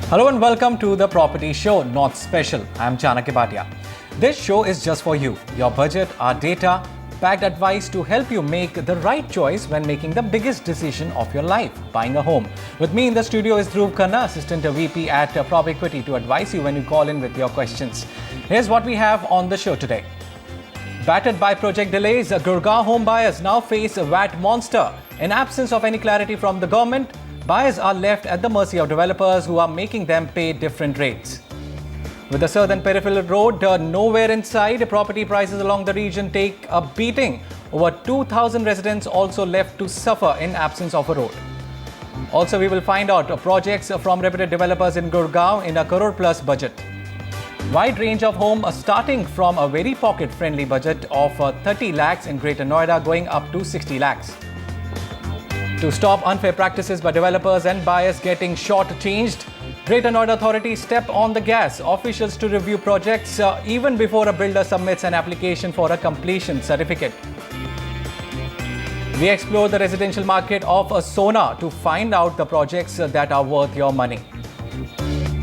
Hello and welcome to the Property Show, not special. I'm Chanakya Bhatia. This show is just for you, your budget, our data, backed advice to help you make the right choice when making the biggest decision of your life, buying a home. With me in the studio is Dhruv Khanna, Assistant VP at Prop Equity, to advise you when you call in with your questions. Here's what we have on the show today. Battered by project delays, Gurgaon home buyers now face a VAT monster. In absence of any clarity from the government, buyers are left at the mercy of developers who are making them pay different rates. With the southern peripheral road nowhere in sight, property prices along the region take a beating. Over 2,000 residents also left to suffer in absence of a road. Also, we will find out projects from reputed developers in Gurgaon in a crore plus budget. Wide range of home starting from a very pocket-friendly budget of 30 lakhs in Greater Noida going up to 60 lakhs. To stop unfair practices by developers and buyers getting short-changed, Greater Noida Authority step on the gas. Officials to review projects even before a builder submits an application for a completion certificate. We explore the residential market of Sona to find out the projects that are worth your money.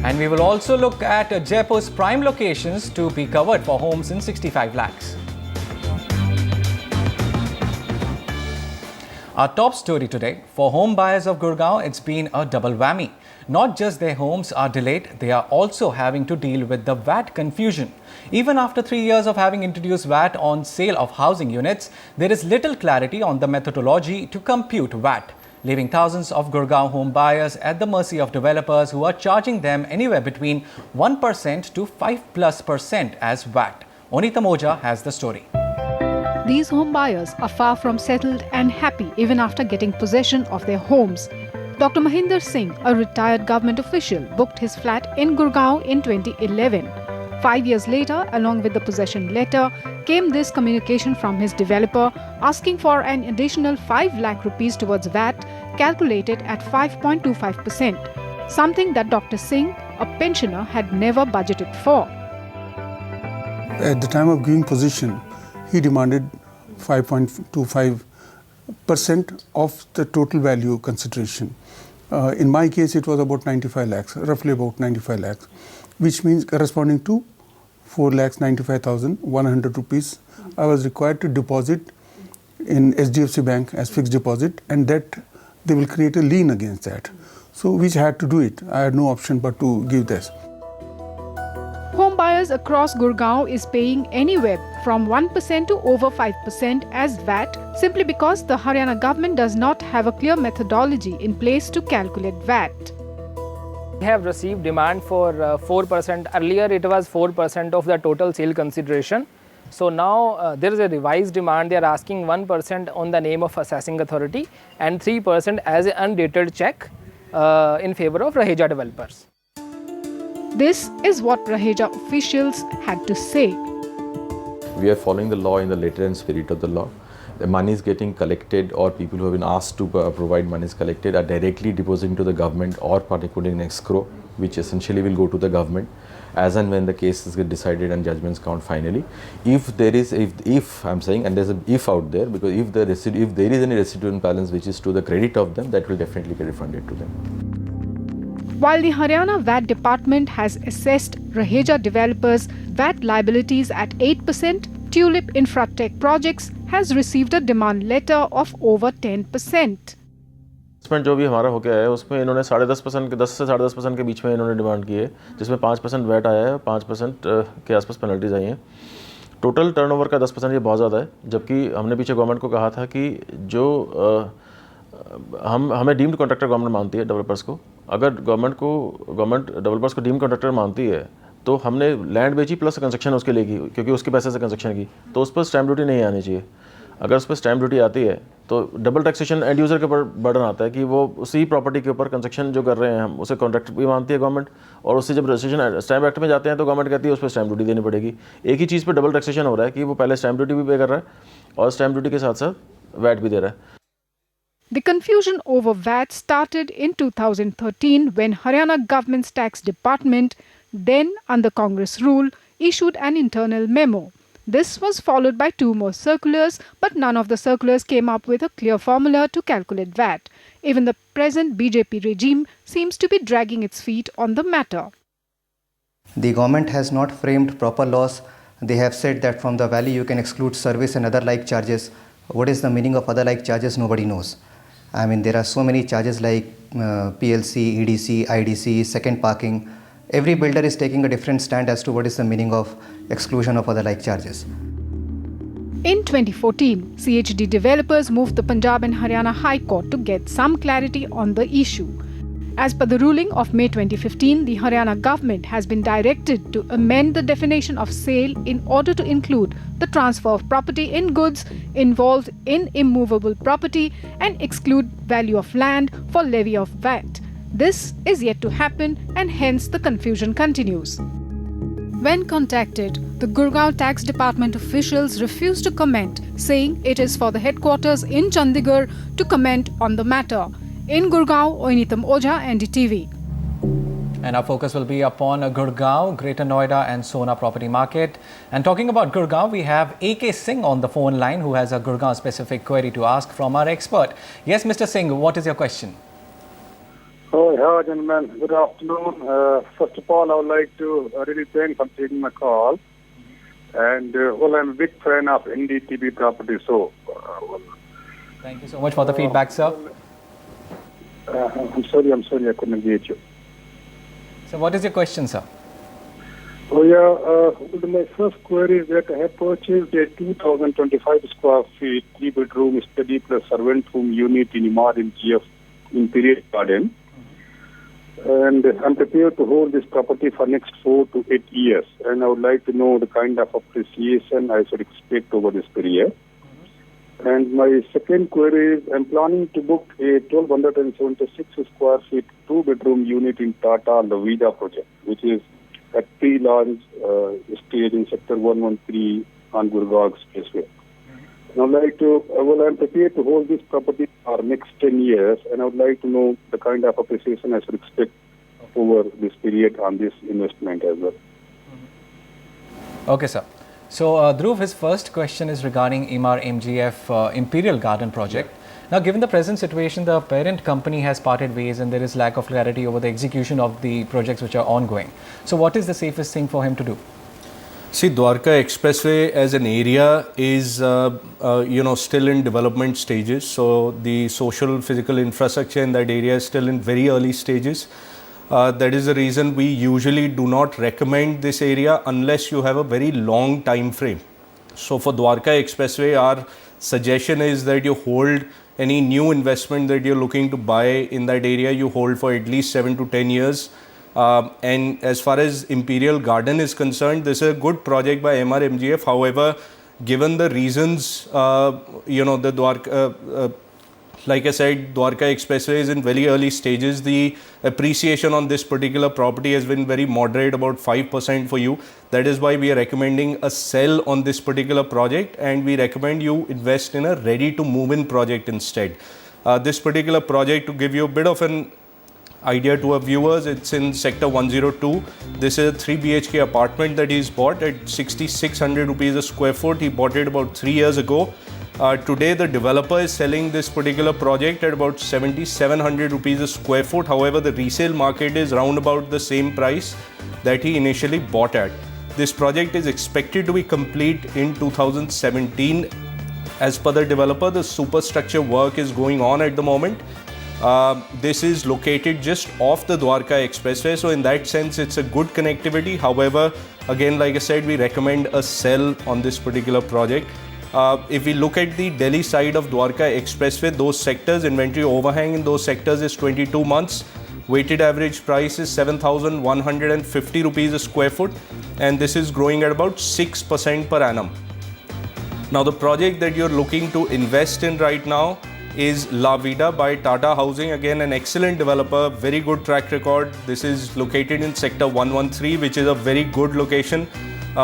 And we will also look at Jaipur's prime locations to be covered for homes in 65 lakhs. Our top story today, for home buyers of Gurgaon, it's been a double whammy. Not just their homes are delayed, they are also having to deal with the VAT confusion. Even after 3 years of having introduced VAT on sale of housing units, there is little clarity on the methodology to compute VAT, leaving thousands of Gurgaon home buyers at the mercy of developers who are charging them anywhere between 1% to 5+% as VAT. Onita Moja has the story. These home buyers are far from settled and happy even after getting possession of their homes. Dr. Mahinder Singh, a retired government official, booked his flat in Gurgaon in 2011. 5 years later, along with the possession letter, came this communication from his developer asking for an additional 5 lakh rupees towards VAT calculated at 5.25%, something that Dr. Singh, a pensioner, had never budgeted for. At the time of giving possession, he demanded 5.25% of the total value consideration. In my case, it was about 95 lakhs, roughly about 95 lakhs, which means corresponding to 4,95,100 rupees. I was required to deposit in SDFC Bank as fixed deposit, and that they will create a lien against that. So, which I had to do it. I had no option but to give this. Home buyers across Gurgaon is paying anywhere from 1% to over 5% as VAT simply because the Haryana government does not have a clear methodology in place to calculate VAT. We have received demand for 4%. Earlier it was 4% of the total sale consideration. So now there is a revised demand. They are asking 1% on the name of assessing authority and 3% as an undated check in favor of Raheja developers. This is what Raheja officials had to say. We are following the law in the letter and spirit of the law. The money is getting collected, or people who have been asked to provide money is collected are directly depositing to the government or particularly in escrow, which essentially will go to the government as and when the cases get decided and judgments count finally. If there is, if I'm saying, and there's a if out there, because if there is any residual balance which is to the credit of them, that will definitely get refunded to them. While the Haryana VAT department has assessed Raheja developers' VAT liabilities at 8%, Tulip Infratech Projects has received a demand letter of over 10%. जो भी हमारा हो गया है उसमें इन्होंने 10.5% के 10 से 10.5% के बीच में इन्होंने डिमांड की है, जिसमें 5% वैट आया है, 5% के आसपास पेनल्टीज आई हैं. टोटल टर्नओवर का 10% ये बहुत ज़्यादा है, जबकि हमने पीछे गवर्नमेंट को कहा था कि जो हमें डीम्ड कॉन्ट्रैक्टर गवर्नमेंट मानती है डेवलपर्स को. अगर गवर्नमेंट डेवलपर्स को डीम्ड कॉन्ट्रैक्टर मानती है तो हमने लैंड बेची प्लस कंस्ट्रक्शन उसके लिए की, क्योंकि उसके पैसे से कंस्ट्रक्शन की, तो उस पर स्टैम्प ड्यूटी नहीं आनी चाहिए. अगर उस पर स्टैम्प ड्यूटी आती है तो डबल टैक्सेशन एंड यूज़र के ऊपर बर्डन आता है कि वो उसी प्रॉपर्टी के ऊपर कंस्ट्रक्शन जो कर रहे हैं हम उसे कॉन्ट्रैक्ट भी मानती है गवर्नमेंट, और उससे जब रजिस्ट्रेशन स्टैम्प एक्ट में जाते हैं तो गवर्नमेंट कहती है उस पर स्टैम्प ड्यूटी देनी पड़ेगी. एक ही चीज़ पर डबल टैक्सेशन हो रहा है कि वो पहले स्टैम्प ड्यूटी भी पे कर रहा है और स्टैम्प ड्यूटी के साथ साथ वैट भी दे रहा है. The confusion over VAT started in 2013 when Haryana government's tax department, then under Congress rule, issued an internal memo. This was followed by 2 more circulars, but none of the circulars came up with a clear formula to calculate VAT. Even the present BJP regime seems to be dragging its feet on the matter. The government has not framed proper laws. They have said that from the valley you can exclude service and other like charges. What is the meaning of other like charges? Nobody knows. I mean, there are so many charges like PLC, EDC, IDC, second parking. Every builder is taking a different stand as to what is the meaning of exclusion of other like charges. In 2014, CHD developers moved the Punjab and Haryana High Court to get some clarity on the issue. As per the ruling of May 2015, the Haryana government has been directed to amend the definition of sale in order to include the transfer of property in goods involved in immovable property and exclude value of land for levy of VAT. This is yet to happen and hence the confusion continues. When contacted, the Gurgaon Tax Department officials refused to comment, saying it is for the headquarters in Chandigarh to comment on the matter. In Gurgaon, Oinitam Ojha, NDTV. And our focus will be upon Gurgaon, Greater Noida and Sona property market. And talking about Gurgaon, we have AK Singh on the phone line who has a Gurgaon specific query to ask from our expert. Yes, Mr. Singh, what is your question? Oh, hello, gentlemen. Good afternoon. First of all, I would like to really thank for taking my call. And I'm a big fan of NDTV property. So, thank you so much for the feedback, sir. I'm sorry, I couldn't get you. So, what is your question, sir? My first query is that I have purchased a 2,025 square feet, 3-bedroom study plus servant room unit in Imad in GF Imperial Garden. And I'm prepared to hold this property for next 4 to 8 years. And I would like to know the kind of appreciation I should expect over this period. And my second query is I'm planning to book a 1,276 square feet 2-bedroom unit in Tata Lavida project, which is at pre-launch stage in sector 113 on Gurgaon Expressway. And I would like to, I'm prepared to hold this property for next 10 years, and I would like to know the kind of appreciation I should expect over this period on this investment as well. Okay, sir. So, Dhruv, his first question is regarding Emaar MGF Imperial Garden project. Now, given the present situation, the parent company has parted ways and there is lack of clarity over the execution of the projects which are ongoing. So, what is the safest thing for him to do? See, Dwarka Expressway as an area is, still in development stages. So, the social, physical infrastructure in that area is still in very early stages. That is the reason we usually do not recommend this area unless you have a very long time frame. So for Dwarka Expressway, our suggestion is that you hold any new investment that you're looking to buy in that area, you hold for at least 7 to 10 years. And as far as Imperial Garden is concerned, this is a good project by Emaar MGF. However, given the reasons, the Dwarka, like I said, Dwarka Expressway is in very early stages. The appreciation on this particular property has been very moderate, about 5% for you. That is why we are recommending a sell on this particular project, and we recommend you invest in a ready to move in project instead. This particular project, to give you a bit of an idea to our viewers, it's in sector 102. This is a 3 BHK apartment that he's bought at 6,600 rupees a square foot. He bought it about 3 years ago. Today the developer is selling this particular project at about 7,700 rupees a square foot. However, the resale market is round about the same price that he initially bought at. This project is expected to be complete in 2017. As per the developer, the superstructure work is going on at the moment. This is located just off the Dwarka Expressway, so in that sense it's a good connectivity. However, again, like I said, we recommend a sell on this particular project. If we look at the Delhi side of Dwarka Expressway, those sectors, inventory overhang in those sectors is 22 months. Weighted average price is 7,150 rupees a square foot, and this is growing at about 6% per annum. Now, the project that you're looking to invest in right now is La Vida by Tata Housing. Again, an excellent developer, very good track record. This is located in sector 113, which is a very good location.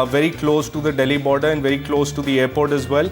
Very close to the Delhi border and very close to the airport as well.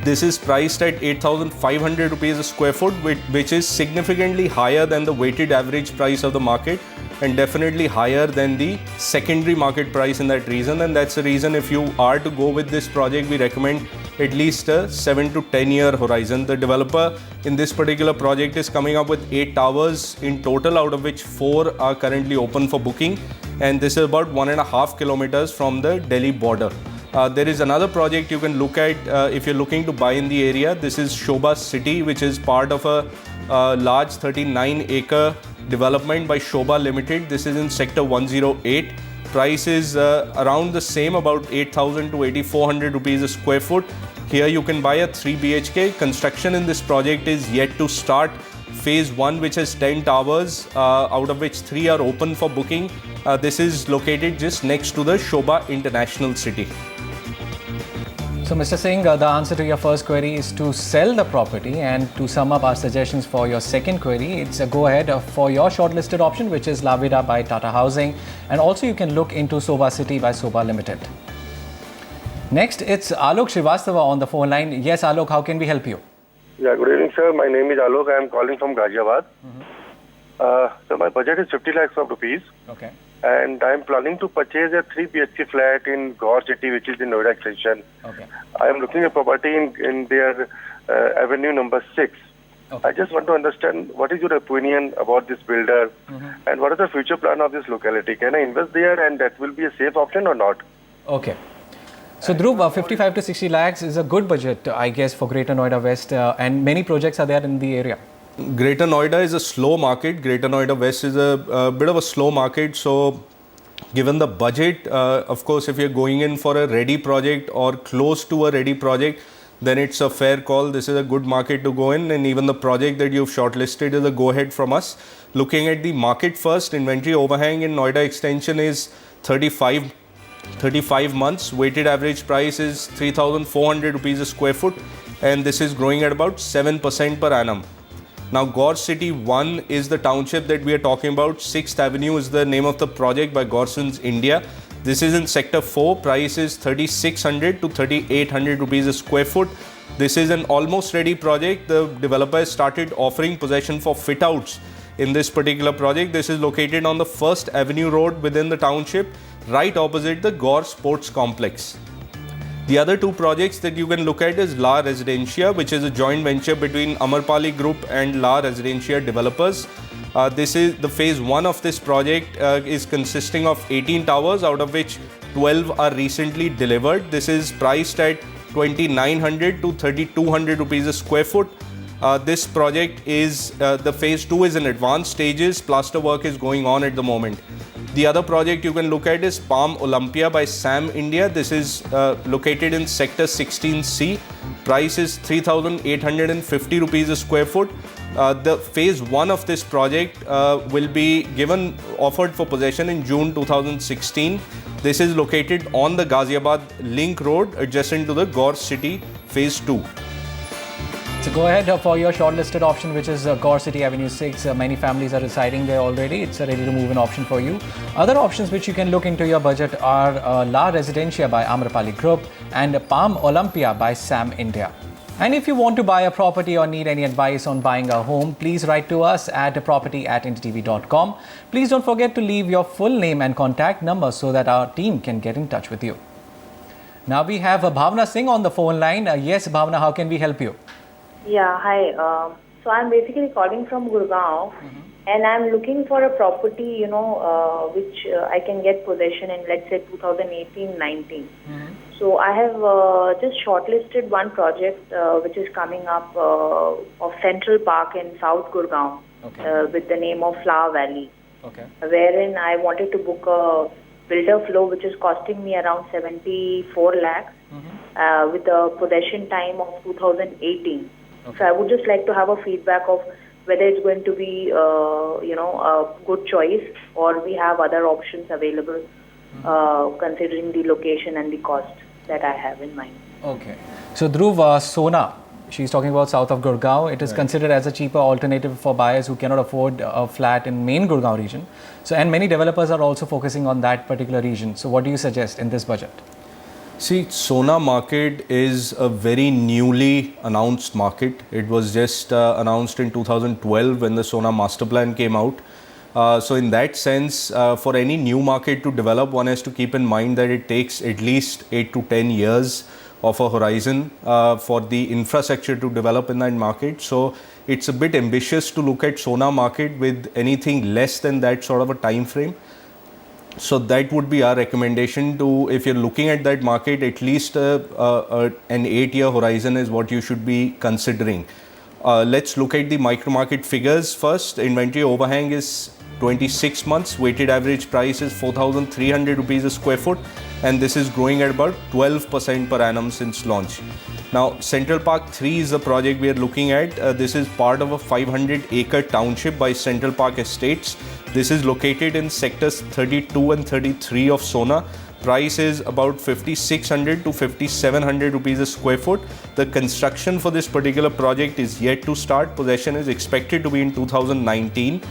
This is priced at 8,500 rupees a square foot, which is significantly higher than the weighted average price of the market and definitely higher than the secondary market price in that region. And that's the reason if you are to go with this project, we recommend at least a 7 to 10 year horizon. The developer in this particular project is coming up with 8 towers in total, out of which 4 are currently open for booking. And this is about 1.5 kilometers from the Delhi border. There is another project you can look at if you're looking to buy in the area. This is Shobha City, which is part of a large 39-acre development by Shobha Limited. This is in Sector 108. Price is around the same, about 8,000 to 8,400 rupees a square foot. Here you can buy a 3 BHK. Construction in this project is yet to start. Phase 1, which has 10 towers, out of which 3 are open for booking. This is located just next to the Shobha International City. So, Mr. Singh, the answer to your first query is to sell the property, and to sum up our suggestions for your second query, it's a go-ahead for your shortlisted option, which is La Vida by Tata Housing, and also you can look into Shobha City by Shobha Limited. Next, it's Alok Srivastava on the phone line. Yes, Alok, how can we help you? Yeah, good evening, sir. My name is Alok. I am calling from Ghaziabad. So my budget is 50 lakhs of rupees. Okay. And I am planning to purchase a 3 BHK flat in Gaur City, which is in Noida extension. Okay. I am looking at property in their avenue number 6. Okay. I just want to understand what is your opinion about this builder and what is the future plan of this locality. Can I invest there and that will be a safe option or not? Okay. So Dhruv, 55 to 60 lakhs is a good budget, I guess, for Greater Noida West, and many projects are there in the area. Greater Noida is a slow market. Greater Noida West is a bit of a slow market. So given the budget, of course, if you're going in for a ready project or close to a ready project, then it's a fair call. This is a good market to go in, and even the project that you've shortlisted is a go-ahead from us. Looking at the market first, inventory overhang in Noida extension is 35 months. Weighted average price is 3,400 rupees a square foot, and this is growing at about 7% per annum. Now, Gaur City 1 is the township that we are talking about. 6th Avenue is the name of the project by Gorsons India. This is in Sector 4. Price is 3,600 to 3,800 rupees a square foot. This is an almost ready project. The developer has started offering possession for fit-outs in this particular project. This is located on the 1st Avenue Road within the township, right opposite the Gaur Sports Complex. The other 2 projects that you can look at is La Residencia, which is a joint venture between Amarpali Group and La Residencia developers. This is the phase 1 of this project is consisting of 18 towers, out of which 12 are recently delivered. This is priced at 2,900 to 3,200 rupees a square foot. This project is, the phase 2 is in advanced stages. Plaster work is going on at the moment. The other project you can look at is Palm Olympia by Sam India. This is located in Sector 16C. Price is 3,850 rupees a square foot. The phase 1 of this project will be offered for possession in June 2016. This is located on the Ghaziabad Link Road, adjacent to the Gaur City phase 2. So go ahead for your shortlisted option, which is Gaur City Avenue 6. Many families are residing there already. It's a ready to move in option for you. Other options which you can look into your budget are La Residencia by Amrapali Group and Palm Olympia by Sam India. And if you want to buy a property or need any advice on buying a home, please write to us at property@ndtv.com. Please don't forget to leave your full name and contact number so that our team can get in touch with you. Now we have Bhavna Singh on the phone line. Yes, Bhavna, how can we help you? Yeah, hi. So I'm basically calling from Gurgaon, and I'm looking for a property, which I can get possession in, let's say, 2018-19. So I have just shortlisted one project which is coming up of Central Park in South Gurgaon, with the name of Flower Valley, wherein I wanted to book a builder flow which is costing me around 74 lakhs with a possession time of 2018. So I would just like to have a feedback of whether it's going to be, a good choice, or we have other options available, considering the location and the cost that I have in mind. Okay. So Dhruv, Sona, she's talking about south of Gurgaon. It is considered as a cheaper alternative for buyers who cannot afford a flat in main Gurgaon region. So, and many developers are also focusing on that particular region. So what do you suggest in this budget? See, Sona market is a very newly announced market. It was just announced in 2012 when the Sona master plan came out. So in that sense, for any new market to develop, one has to keep in mind that it takes at least 8 to 10 years of a horizon for the infrastructure to develop in that market. So it's a bit ambitious to look at Sona market with anything less than that sort of a time frame. So that would be our recommendation to, if you're looking at that market, at least an 8-year horizon is what you should be considering. Let's look at the micro market figures first. Inventory overhang is 26 months. Weighted average price is 4,300 rupees a square foot, and this is growing at about 12% per annum since launch. Now, Central Park 3 is the project we are looking at. This is part of a 500-acre township by Central Park Estates. This is located in sectors 32 and 33 of Sona. Price is about 5,600 to 5,700 rupees a square foot. The construction for this particular project is yet to start. Possession is expected to be in 2019.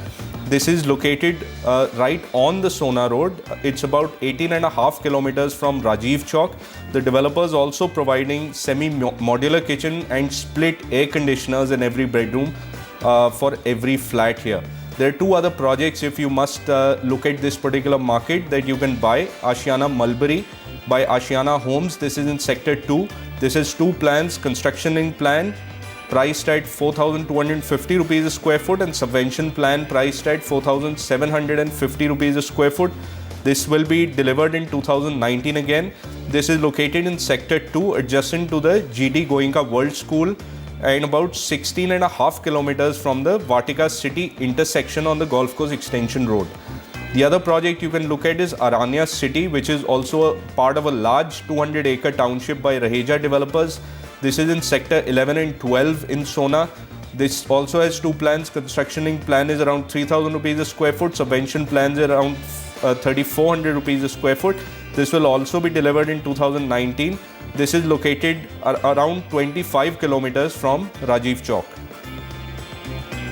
This is located right on the Sona road. It's about 18.5 kilometers from Rajiv Chowk. The developer is also providing semi-modular kitchen and split air conditioners in every bedroom for every flat here. There are two other projects if you must look at this particular market that you can buy. Ashiana Mulberry by Ashiana Homes. This is in Sector 2. This is two plans, construction in plan priced at 4,250 rupees a square foot and subvention plan priced at 4,750 rupees a square foot. This will be delivered in 2019 again. This is located in Sector 2 adjacent to the GD Goenka World School and about 16.5 kilometers from the Vatika City intersection on the Golf Course Extension Road. The other project you can look at is Aranya City, which is also a part of a large 200-acre township by Raheja developers. This is in Sector 11 and 12 in Sona. This also has two plans. Construction plan is around 3,000 rupees a square foot. Subvention plans are around 3,400 rupees a square foot. This will also be delivered in 2019. This is located around 25 kilometers from Rajiv Chowk.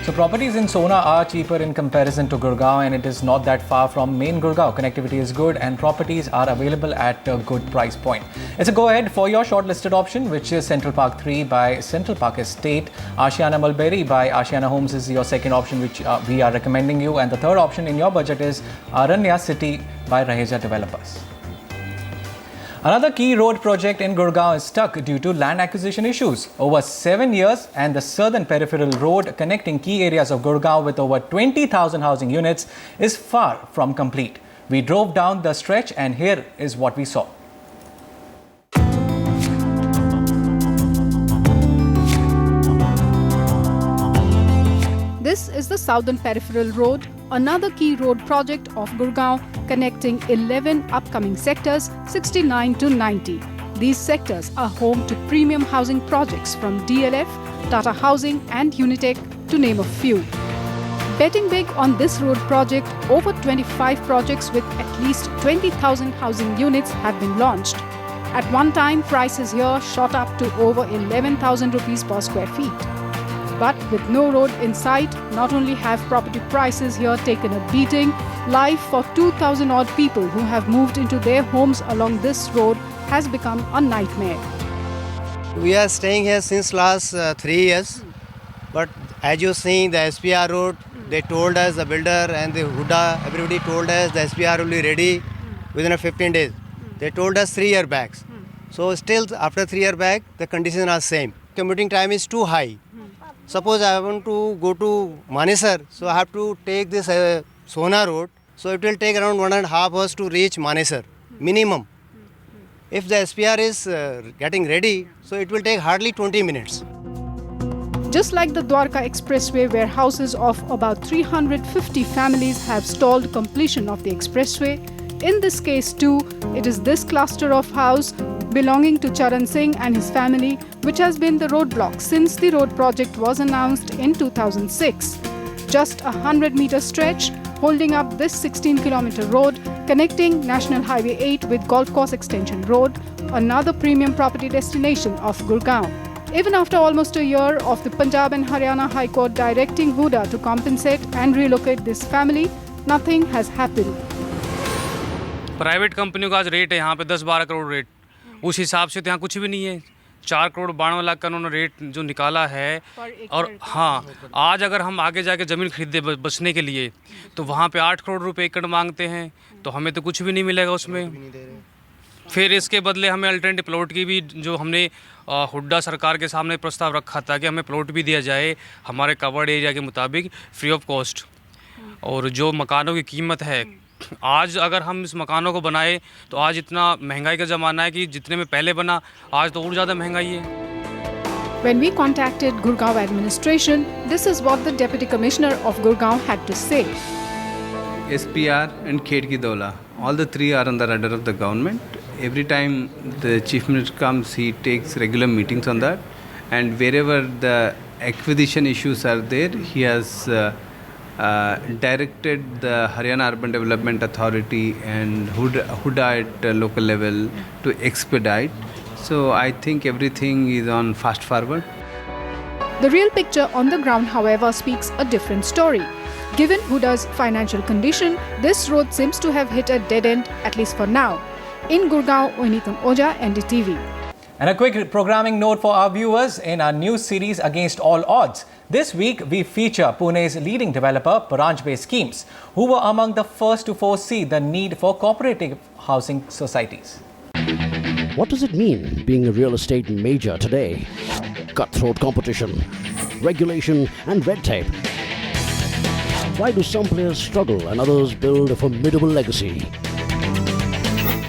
So properties in Sona are cheaper in comparison to Gurgaon, and it is not that far from main Gurgaon. Connectivity is good and properties are available at a good price point. It's a go-ahead for your shortlisted option, which is Central Park 3 by Central Park Estate. Ashiana Mulberry by Ashiana Homes is your second option, which we are recommending you. And the third option in your budget is Aranya City by Raheja Developers. Another key road project in Gurgaon is stuck due to land acquisition issues. Over 7 years, and the southern peripheral road connecting key areas of Gurgaon with over 20,000 housing units is far from complete. We drove down the stretch and here is what we saw. This is the Southern Peripheral Road, another key road project of Gurgaon connecting 11 upcoming sectors 69 to 90. These sectors are home to premium housing projects from DLF, Tata Housing and Unitech to name a few. Betting big on this road project, over 25 projects with at least 20,000 housing units have been launched. At one time, prices here shot up to over 11,000 rupees per square feet. But with no road in sight, not only have property prices here taken a beating, life for 2,000 odd people who have moved into their homes along this road has become a nightmare. We are staying here since last 3 years, but as you see the SPR road, they told us, the builder and the Huda, everybody told us the SPR will be ready within 15 days. They told us 3 years back. So still after 3 years back, the conditions are same. Commuting time is too high. Suppose I want to go to Manesar, so I have to take this Sona road. So it will take around 1.5 hours to reach Manesar, minimum. If the SPR is getting ready, so it will take hardly 20 minutes. Just like the Dwarka Expressway, where houses of about 350 families have stalled completion of the expressway, in this case too, it is this cluster of house belonging to Charan Singh and his family which has been the roadblock since the road project was announced in 2006. Just a 100-meter stretch holding up this 16-kilometer road connecting National Highway 8 with Golf Course Extension Road, another premium property destination of Gurgaon. Even after almost a year of the Punjab and Haryana High Court directing Huda to compensate and relocate this family, nothing has happened. Private कंपनियों का आज rate है यहाँ पे 10-12 crore rate, उस हिसाब से तो यहाँ कुछ भी नहीं है। 4,92,00,000 का उन्होंने रेट जो निकाला है। और हाँ, आज अगर हम आगे जाके ज़मीन खरीदे बचने के लिए तो वहाँ पे 8 करोड़ रुपए एकड़ मांगते हैं, तो हमें तो कुछ भी नहीं मिलेगा उसमें। फिर इसके बदले हमें अल्टरनेटिव प्लॉट की भी, जो हमने हुड्डा सरकार के सामने प्रस्ताव रखा था कि हमें प्लॉट भी दिया जाए हमारे कवर्ड एरिया के मुताबिक फ्री ऑफ कॉस्ट। और जो मकानों की कीमत है, आज अगर हम इस मकानों को बनाए तो आज इतना महंगाई का ज़माना है कि जितने में पहले बना आज तो और ज़्यादा महंगाई है। When we contacted Gurgaon administration, this is what the Deputy Commissioner of Gurgaon had to say. SPR and Khed Ki Dola, all the three are on the radar of the government. Every time the Chief Minister comes, he takes regular meetings on that. And wherever the acquisition issues are there, he has directed the Haryana Urban Development Authority and Huda at the local level to expedite. So I think everything is on fast forward. The real picture on the ground, however, speaks a different story. Given Huda's financial condition, this road seems to have hit a dead end, at least for now. In Gurgaon, Oinitam Oja, NDTV. And a quick programming note for our viewers in our new series Against All Odds. This week, we feature Pune's leading developer, branch-based schemes, who were among the first to foresee the need for cooperative housing societies. What does it mean being a real estate major today? Cutthroat competition, regulation and red tape. Why do some players struggle and others build a formidable legacy?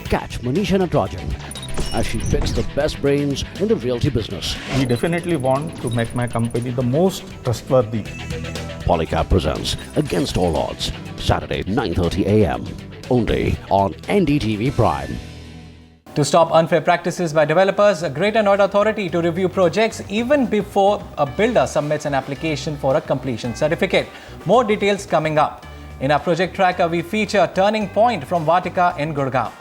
Catch Manisha Natarajan as she picks the best brains in the realty business. We definitely want to make my company the most trustworthy. Polycab presents Against All Odds, Saturday 9:30 a.m. only on NDTV Prime. To stop unfair practices by developers, a Greater Noida Authority to review projects even before a builder submits an application for a completion certificate. More details coming up. In our project tracker, we feature Turning Point from Vatika in Gurgaon.